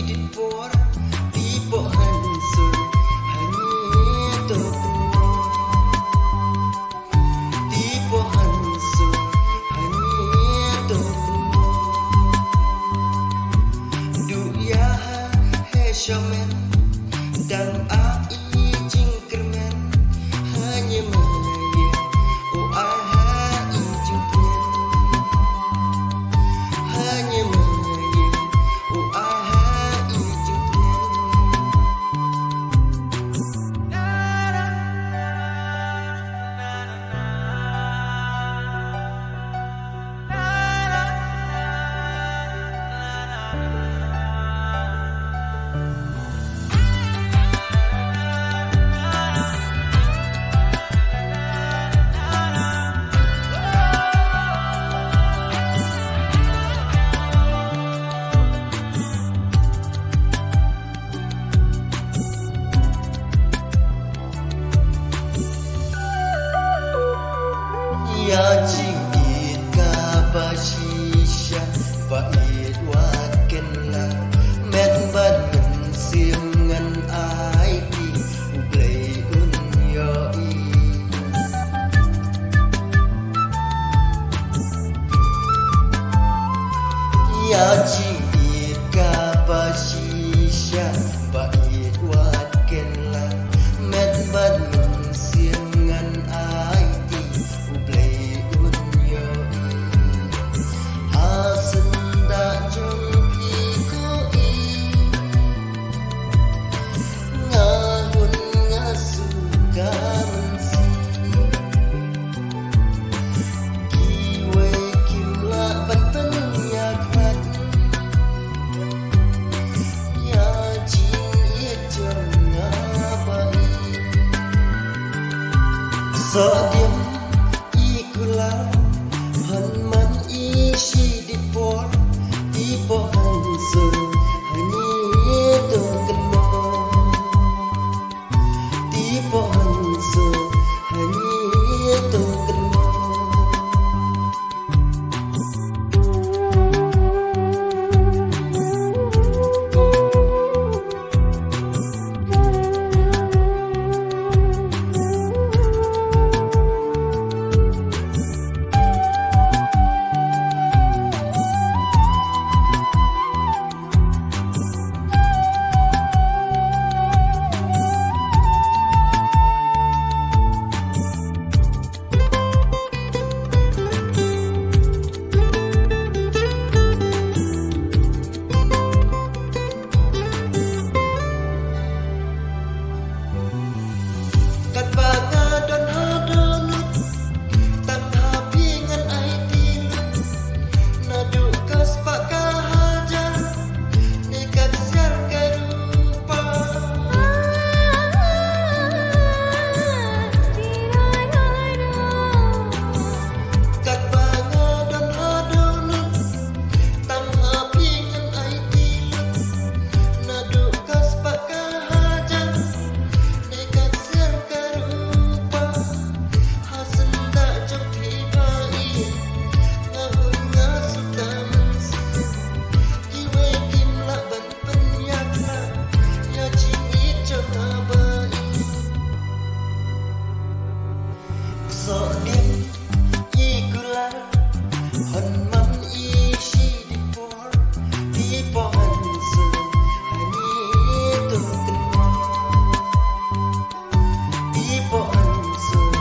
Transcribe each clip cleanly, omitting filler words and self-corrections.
dipor tipe hansur hanya tokno tipe hansur hanya tokno duya he shamen dan ai jingkermen hanya maya oh ai jingkermen hanya maya oh ai jingkermen ya jingit kabashisha pait wakenla met ban siangan ai ki ublei un yoi ya jingit kabashisha pait wakenla met ban siangan ai so diam ikulah hanman isi dipor tipe hansur hanya tokno tipe hansur hanya tokno so diam ikulah hanman isi dipor tipe hansur hanya tokno tipe hansur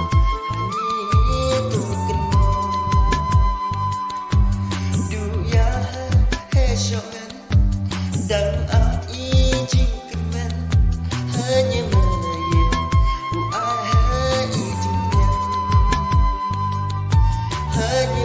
hanya tokno duya he shamen dan ai jingkermen hanya maya oh ai jingkermen hanya